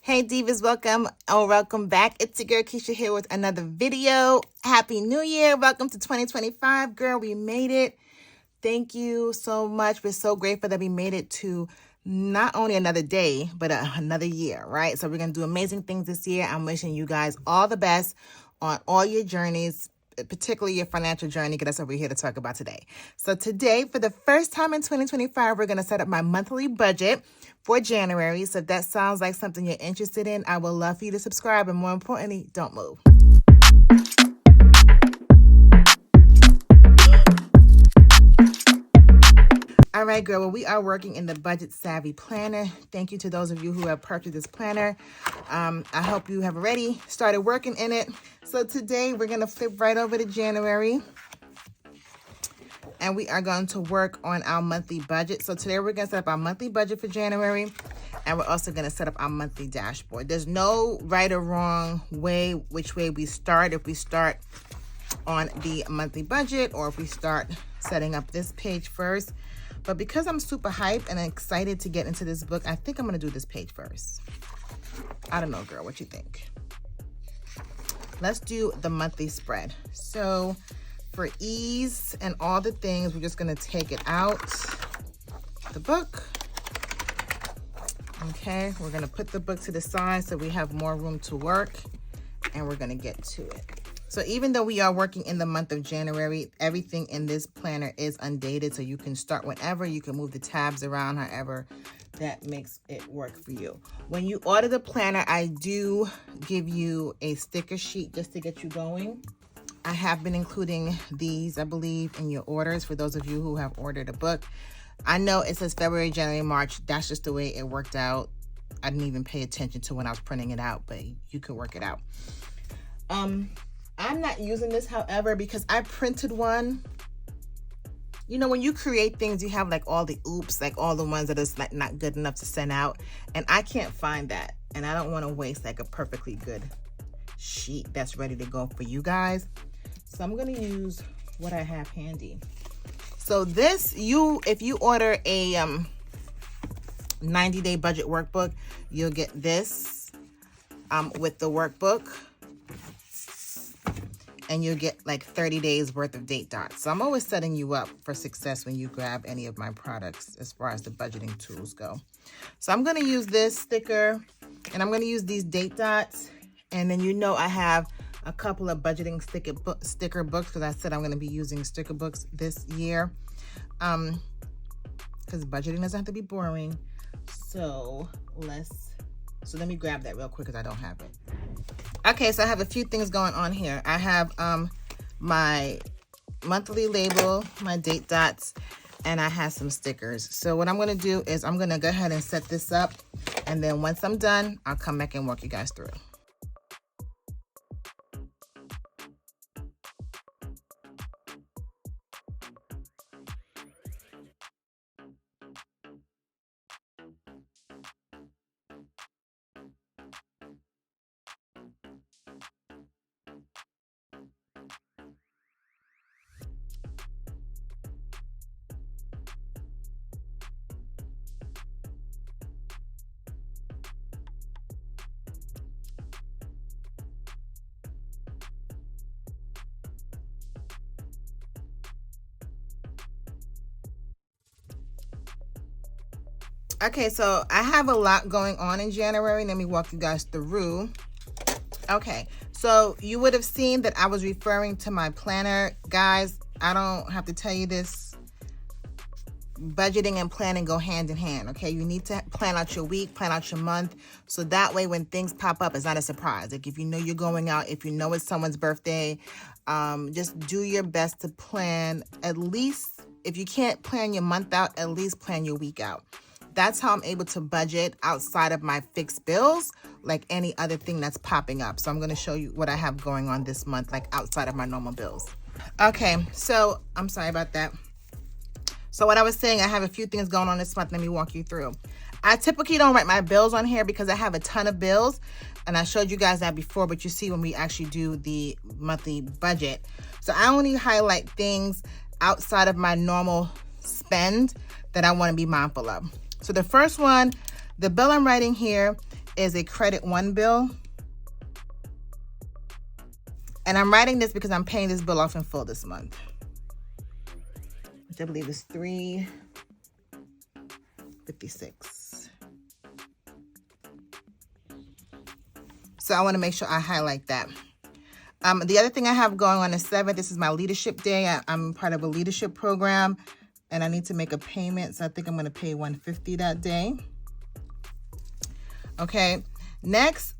Hey Divas, welcome or welcome back. It's your girl Keisha here with another video. Happy New Year. Welcome to 2025. Girl, we made it. Thank you so much. We're so grateful that we made it to not only another day, but another year, right? So we're going to do amazing things this year. I'm wishing you guys all the best on all your journeys, particularly your financial journey, because that's what we're here to talk about today. So today, for the first time in 2025, we're going to set up my monthly budget for January. So if that sounds like something you're interested in, I would love for you to subscribe. And more importantly, don't move. All right, girl, well, we are working in the Budget Savvy Planner. Thank you to those of you who have purchased this planner. I hope you have already started working in it. So today we're going to flip right over to January. And we are going to work on our monthly budget. So today we're going to set up our monthly budget for January. And we're also going to set up our monthly dashboard. There's no right or wrong way, which way we start. If we start on the monthly budget or if we start setting up this page first. But because I'm super hyped and excited to get into this book, I think I'm going to do this page first. I don't know, girl. What you think? Let's do the monthly spread. So for ease and all the things, we're just going to take it out the book. Okay, we're going to put the book to the side so we have more room to work, and we're going to get to it. So even though we are working in the month of January, everything in this planner is undated, so you can start whenever. You can move the tabs around however that makes it work for you. When you order the planner, I do give you a sticker sheet just to get you going. I have been including these, I believe, in your orders for those of you who have ordered a book. I know it says February, January, March. That's just the way it worked out. I didn't even pay attention to when I was printing it out, but you could work it out. I'm not using this, however, because I printed one. You know, when you create things, you have like all the oops, like all the ones that is like not good enough to send out. And I can't find that. And I don't want to waste like a perfectly good sheet that's ready to go for you guys. So I'm going to use what I have handy. So this, if you order a 90-day budget workbook, you'll get this with the workbook. And you'll get like 30 days worth of date dots. So I'm always setting you up for success when you grab any of my products as far as the budgeting tools go. So I'm going to use this sticker and I'm going to use these date dots. And then I have a couple of budgeting sticker books because I said I'm going to be using sticker books this year. Because budgeting doesn't have to be boring. So let me grab that real quick because I don't have it. Okay, so I have a few things going on here. I have my monthly label, my date dots, and I have some stickers. So what I'm going to do is I'm going to go ahead and set this up. And then once I'm done, I'll come back and walk you guys through. Okay, so I have a lot going on in January. Let me walk you guys through. Okay, so you would have seen that I was referring to my planner. Guys, I don't have to tell you this. Budgeting and planning go hand in hand, okay? You need to plan out your week, plan out your month, so that way when things pop up, it's not a surprise. Like if you know you're going out, if you know it's someone's birthday, just do your best to plan at least, if you can't plan your month out, at least plan your week out. That's how I'm able to budget outside of my fixed bills, like any other thing that's popping up. So I'm going to show you what I have going on this month, like outside of my normal bills. Okay, so I'm sorry about that. So what I was saying, I have a few things going on this month. Let me walk you through. I typically don't write my bills on here because I have a ton of bills. And I showed you guys that before, but you see when we actually do the monthly budget. So I only highlight things outside of my normal spend that I want to be mindful of. So the first one, the bill I'm writing here is a credit one bill. And I'm writing this because I'm paying this bill off in full this month, which I believe is $356. So I want to make sure I highlight that. The other thing I have going on the 7th, this is my leadership day. I'm part of a leadership program, and I need to make a payment. So I think I'm going to pay $150 that day. Okay. Next,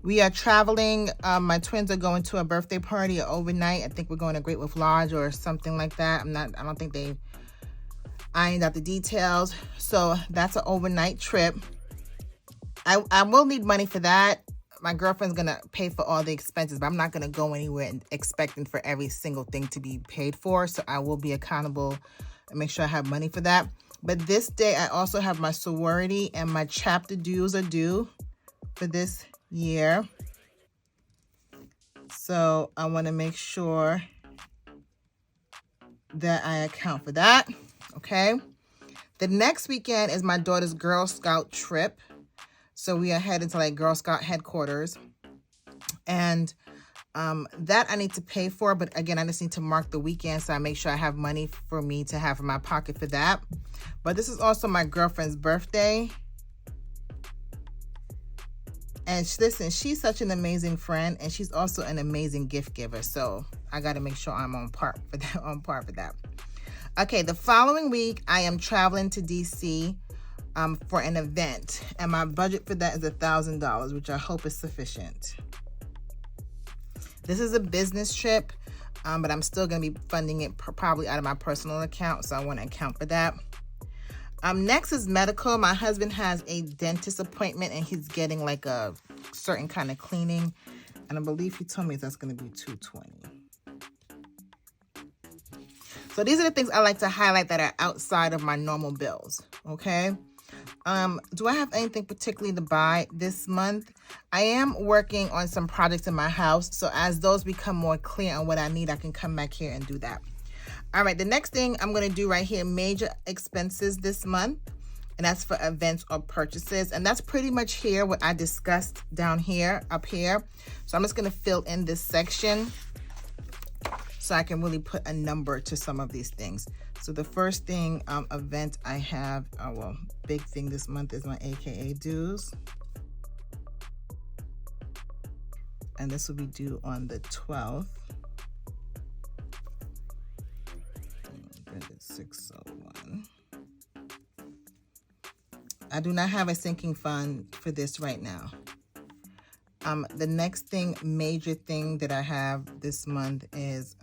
we are traveling. My twins are going to a birthday party overnight. I think we're going to Great Wolf Lodge or something like that. I don't think they ironed out the details. So that's an overnight trip. I will need money for that. My girlfriend's going to pay for all the expenses, but I'm not going to go anywhere and expecting for every single thing to be paid for. So I will be accountable and make sure I have money for that. But this day, I also have my sorority and my chapter dues are due for this year. So I want to make sure that I account for that. Okay. The next weekend is my daughter's Girl Scout trip. So we are headed to like Girl Scout headquarters. And that I need to pay for. But again, I just need to mark the weekend so I make sure I have money for me to have in my pocket for that. But this is also my girlfriend's birthday. And listen, she's such an amazing friend, and she's also an amazing gift giver. So I got to make sure I'm on par for that. Okay, the following week, I am traveling to DC for an event, and my budget for that is $1,000, which I hope is sufficient. This is a business trip, but I'm still going to be funding it probably out of my personal account, so I want to account for that. Next is medical. My husband has a dentist appointment, and he's getting like a certain kind of cleaning, and I believe he told me that's going to be $220. So these are the things I like to highlight that are outside of my normal bills, okay? Do I have anything particularly to buy this month? I am working on some projects in my house, so as those become more clear on what I need, I can come back here and do that. All right, the next thing I'm going to do right here, major expenses this month, and that's for events or purchases. And that's pretty much here what I discussed down here, up here. So I'm just going to fill in this section so I can really put a number to some of these things. So the first thing, event I have, big thing this month is my AKA dues. And this will be due on the 12th. 601. I do not have a sinking fund for this right now. The next thing, major thing that I have this month is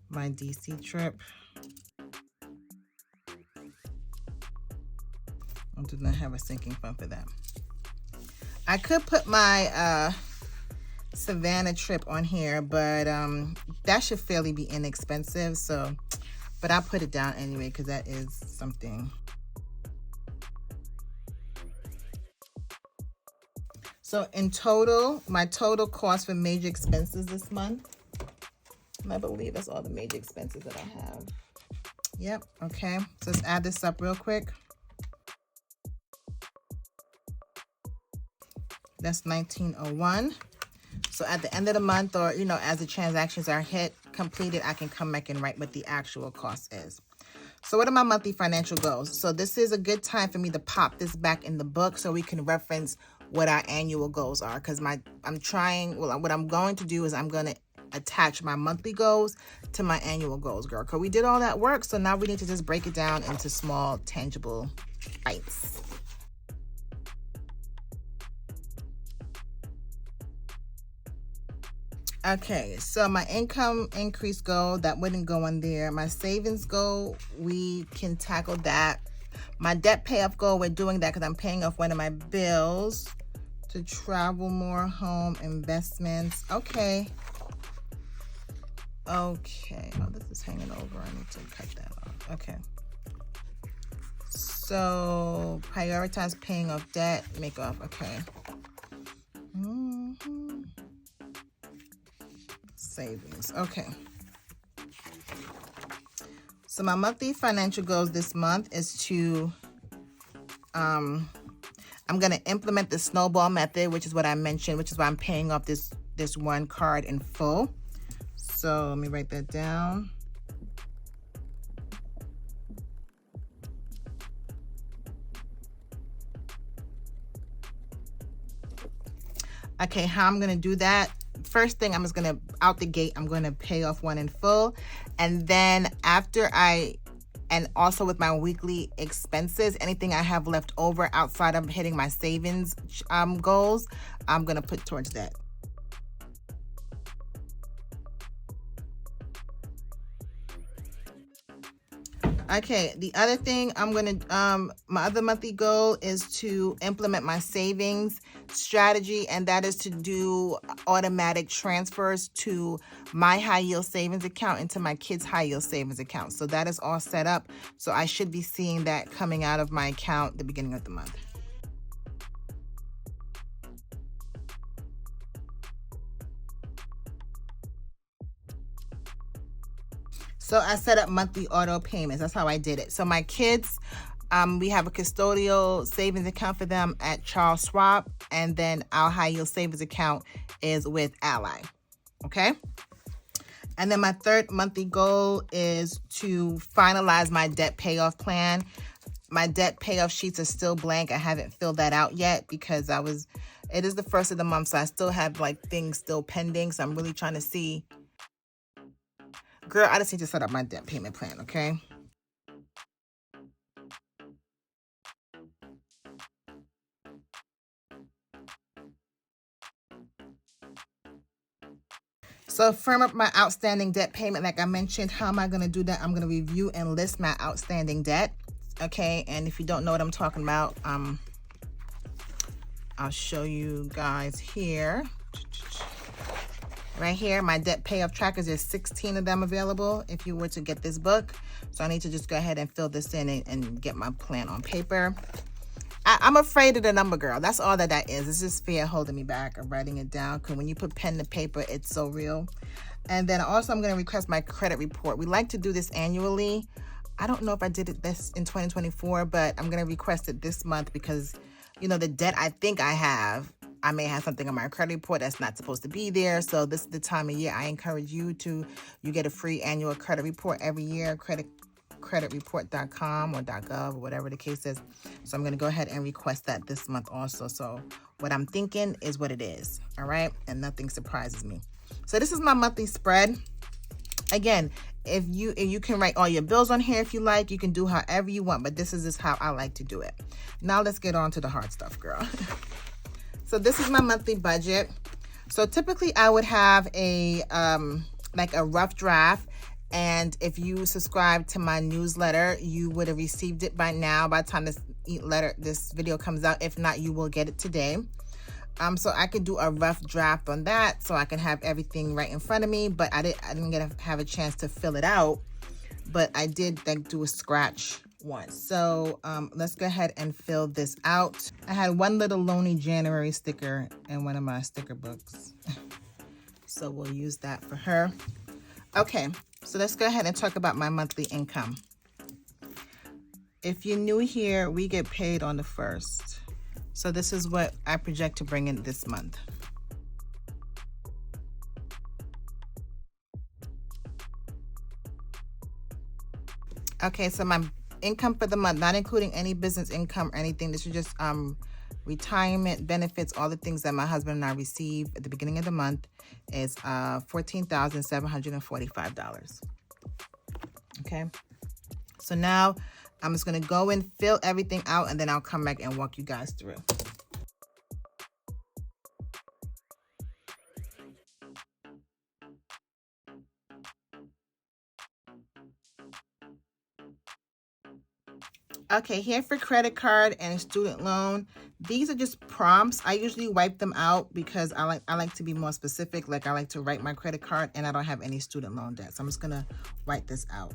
my DC trip. I do not have a sinking fund for that. I could put my Savannah trip on here, but that should fairly be inexpensive. So, but I'll put it down anyway because that is something. So in total, my total cost for major expenses this month, and I believe that's all the major expenses that I have. Yep. Okay. So let's add this up real quick. That's $1,901. So at the end of the month, or, you know, as the transactions are completed, I can come back and write what the actual cost is. So what are my monthly financial goals? So this is a good time for me to pop this back in the book so we can reference what our annual goals are. Because what I'm going to do is I'm going to attach my monthly goals to my annual goals, girl. Because we did all that work. So now we need to just break it down into small, tangible bites. Okay, so my income increase goal, that wouldn't go on there. My savings goal, we can tackle that. My debt pay off goal, we're doing that because I'm paying off one of my bills. To travel more, home, investments. Okay. Okay. Oh, this is hanging over. I need to cut that off. Okay. So prioritize paying off debt, make off. Okay. Savings. Okay. So my monthly financial goals this month is to I'm going to implement the snowball method, which is what I mentioned, which is why I'm paying off this one card in full. So let me write that down. Okay, how I'm going to do that. First thing, I'm just going to, out the gate, I'm going to pay off one in full. And then after and also with my weekly expenses, anything I have left over outside of hitting my savings goals, I'm going to put towards that. Okay, the other thing I'm going to, my other monthly goal is to implement my savings strategy, and that is to do automatic transfers to my high yield savings account into my kids' high yield savings account. So that is all set up. So I should be seeing that coming out of my account at the beginning of the month. So I set up monthly auto payments. That's how I did it. So my kids, we have a custodial savings account for them at Charles Schwab, and then our high yield savings account is with Ally. Okay. And then my third monthly goal is to finalize my debt payoff plan. My debt payoff sheets are still blank. I haven't filled that out yet because it is the first of the month, so I still have like things still pending. So I'm really trying to see. Girl, I just need to set up my debt payment plan, okay? So firm up my outstanding debt payment. Like I mentioned, how am I going to do that? I'm going to review and list my outstanding debt, okay? And if you don't know what I'm talking about, I'll show you guys here. Right here, my debt payoff trackers, there's 16 of them available if you were to get this book. So I need to just go ahead and fill this in and get my plan on paper. I'm afraid of the number, girl. That's all that is. It's just fear holding me back of writing it down, because when you put pen to paper, it's so real. And then also I'm going to request my credit report. We like to do this annually. I don't know if I did this in 2024, but I'm going to request it this month because, you know, the debt I think I have, I may have something on my credit report that's not supposed to be there. So this is the time of year I encourage you get a free annual credit report every year, creditreport.com or .gov or whatever the case is. So I'm going to go ahead and request that this month also. So what I'm thinking is what it is. All right. And nothing surprises me. So this is my monthly spread. Again, if you can write all your bills on here if you like, you can do however you want, but this is just how I like to do it. Now let's get on to the hard stuff, girl. So this is my monthly budget. So typically I would have a like a rough draft. And if you subscribe to my newsletter, you would have received it by now by the time this video comes out. If not, you will get it today. So I could do a rough draft on that so I can have everything right in front of me, but I didn't get to have a chance to fill it out, but I did like do a scratch one. So let's go ahead and fill this out. I had one little Lonely January sticker in one of my sticker books. So we'll use that for her. Okay, so let's go ahead and talk about my monthly income. If you're new here, we get paid on the 1st. So this is what I project to bring in this month. Okay, so my income for the month, not including any business income or anything. This is just retirement benefits, all the things that my husband and I receive at the beginning of the month is $14,745. Okay, so now I'm just going to go and fill everything out, and then I'll come back and walk you guys through. Okay, here for credit card and student loan, these are just prompts. I usually wipe them out because I like to be more specific. Like I like to write my credit card, and I don't have any student loan debt. So I'm just going to write this out.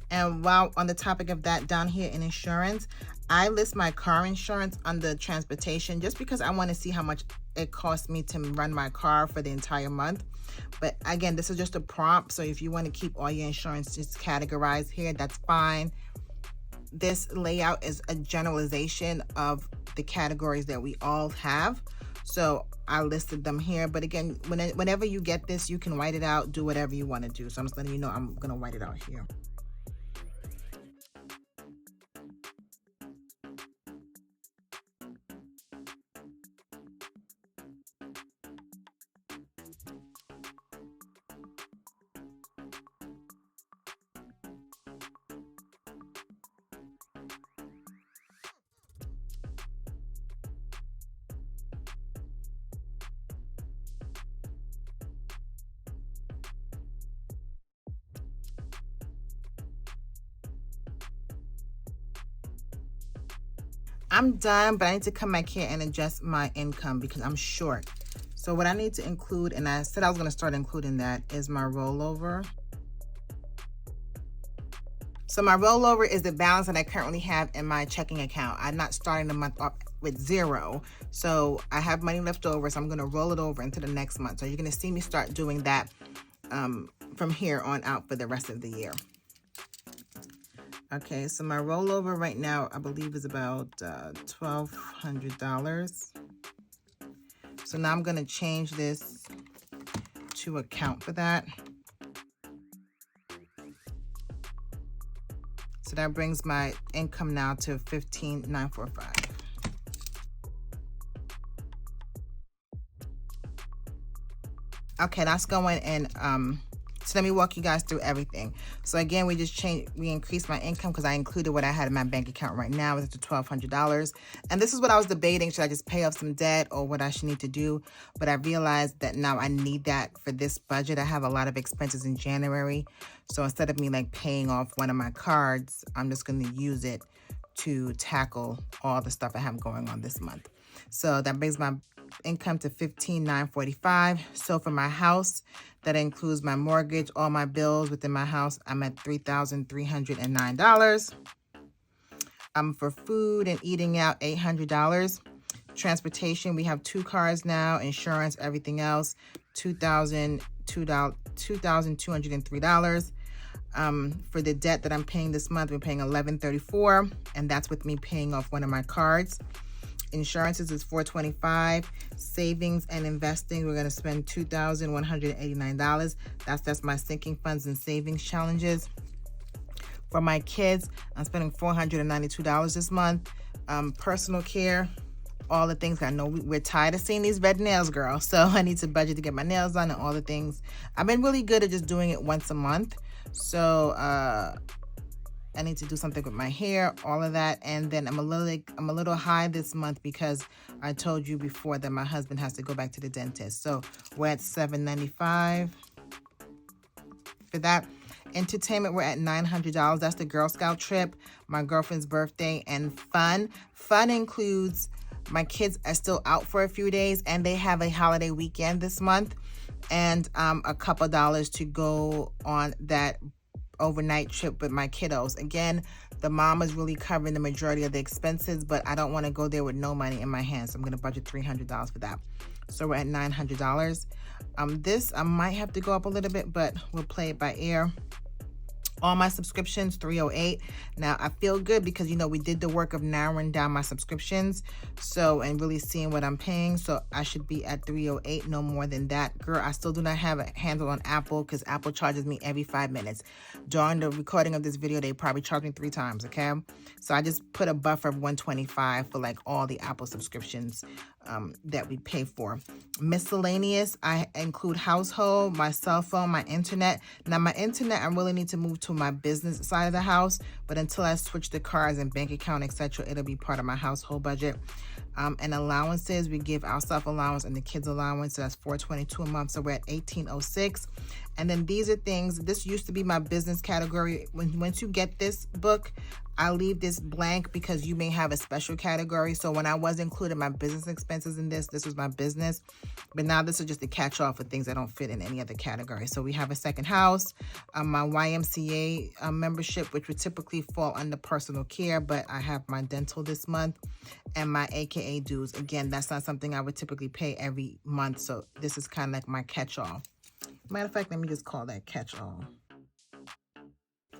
And while on the topic of that, down here in insurance, I list my car insurance under transportation just because I want to see how much it costs me to run my car for the entire month. But again, this is just a prompt. So if you want to keep all your insurance just categorized here, that's fine. this layout is a generalization of the categories that we all have. So I listed them here. But again, whenever you get this, you can write it out, do whatever you want to do. So I'm just letting you know I'm going to write it out here. I'm done, but I need to come back here and adjust my income because I'm short. So what I need to include, and I said I was going to start including that, is my rollover. So my rollover is the balance that I currently have in my checking account. I'm not starting the month off with zero. So I have money left over, so I'm going to roll it over into the next month. So you're going to see me start doing that from here on out for the rest of the year. Okay, so my rollover right now, I believe, is about $1,200. So now I'm going to change this to account for that. So that brings my income now to $15,945. Okay, that's going in. So let me walk you guys through everything. So again, we increased my income because I included what I had in my bank account right now, it's to $1,200. And this is what I was debating. Should I just pay off some debt or what I should need to do? But I realized that now I need that for this budget. I have a lot of expenses in January. So instead of me like paying off one of my cards, I'm just going to use it to tackle all the stuff I have going on this month. So that brings my income to $15,945. So for my house, that includes my mortgage, all my bills within my house, I'm at $3,309. For food and eating out, $800. Transportation, we have 2 cars now, insurance, everything else, $2,203. For the debt that I'm paying this month, we're paying $1,134, and that's with me paying off one of my cards. Insurances is $425. Savings and investing, we're going to spend $2,189. That's my sinking funds and savings challenges. For my kids, I'm spending $492 this month. Personal care, all the things. I know we're tired of seeing these red nails, girl. So I need to budget to get my nails done and all the things. I've been really good at just doing it once a month. So I need to do something with my hair, all of that. And then I'm a little high this month because I told you before that my husband has to go back to the dentist. So we're at $795 for that. Entertainment, we're at $900. That's the Girl Scout trip, my girlfriend's birthday, and fun. Fun includes my kids are still out for a few days, and they have a holiday weekend this month, and a couple dollars to go on that overnight trip with my kiddos. Again, the mom is really covering the majority of the expenses, but I don't want to go there with no money in my hands. So I'm going to budget $300 for that. So we're at $900. This I might have to go up a little bit, but we'll play it by ear. All my subscriptions, $308. Now, I feel good because, you know, we did the work of narrowing down my subscriptions. So, and really seeing what I'm paying. So, I should be at $308, no more than that. Girl, I still do not have a handle on Apple because Apple charges me every 5 minutes. During the recording of this video, they probably charged me 3 times, okay? So, I just put a buffer of $125 for, like, all the Apple subscriptions that we pay for. Miscellaneous, I include household, my cell phone, my internet. Now, my internet, I really need to move to my business side of the house, but until I switch the cards and bank account, etc., it'll be part of my household budget. And allowances, we give our self allowance and the kids allowance, so that's $422 a month, so we're at $1,806. And then these are things, this used to be my business category. Once you get this book, I leave this blank because you may have a special category. So when I was including my business expenses in this was my business. But now this is just a catch-all for things that don't fit in any other category. So we have a second house, my YMCA membership, which would typically fall under personal care, but I have my dental this month, and my AKA dues. Again, that's not something I would typically pay every month. So this is kind of like my catch-all. Matter of fact, let me just call that catch-all.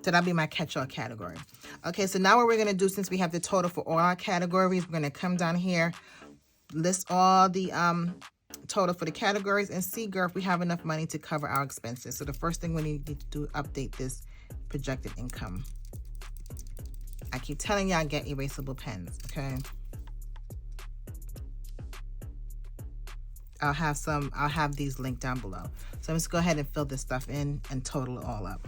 So that'll be my catch-all category. Okay, so now what we're going to do, since we have the total for all our categories, we're going to come down here, list all the total for the categories, and see, girl, if we have enough money to cover our expenses. So the first thing we need to do, update this projected income. I keep telling y'all, get erasable pens, okay? I'll have these linked down below. So let's go ahead and fill this stuff in and total it all up.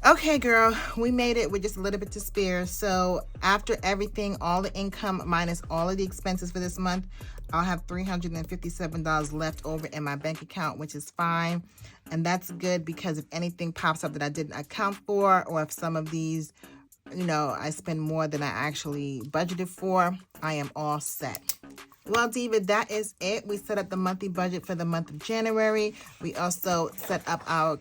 Okay, girl, we made it with just a little bit to spare. So after everything, all the income minus all of the expenses for this month, I'll have $357 left over in my bank account, which is fine. And that's good, because if anything pops up that I didn't account for, or if some of these, you know, I spend more than I actually budgeted for, I am all set. Well, Diva, that is it. We set up the monthly budget for the month of January. We also set up our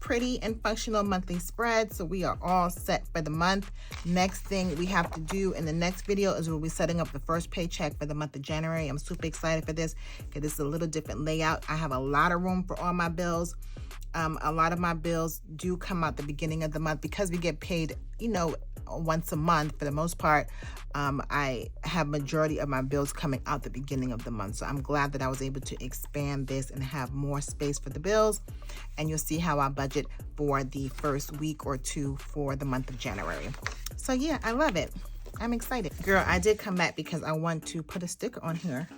pretty and functional monthly spread, so we are all set for the month. Next thing we have to do in the next video is we'll be setting up the first paycheck for the month of January. I'm super excited for this because this is a little different layout. I have a lot of room for all my bills. A lot of my bills do come out the beginning of the month because we get paid, you know, once a month for the most part. I have majority of my bills coming out the beginning of the month, so I'm glad that I was able to expand this and have more space for the bills. And you'll see how I budget for the first week or two for the month of January. So yeah, I love it. I'm excited. Girl, I did come back because I want to put a sticker on here.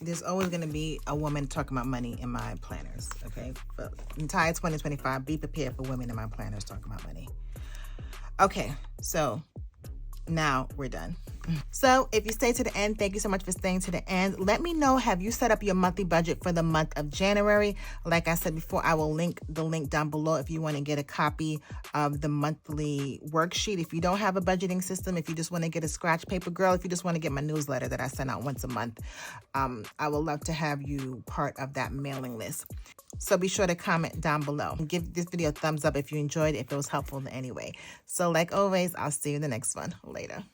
There's always going to be a woman talking about money in my planners, okay? But entire 2025, be prepared for women in my planners talking about money. Okay, so now we're done. So if you stay to the end, thank you so much for staying to the end. Let me know, have you set up your monthly budget for the month of January? Like I said before, I will link the link down below if you want to get a copy of the monthly worksheet. If you don't have a budgeting system, if you just want to get a scratch paper, girl, if you just want to get my newsletter that I send out once a month, I would love to have you part of that mailing list. So be sure to comment down below. Give this video a thumbs up if you enjoyed it, if it was helpful in any way. So like always, I'll see you in the next one. Later.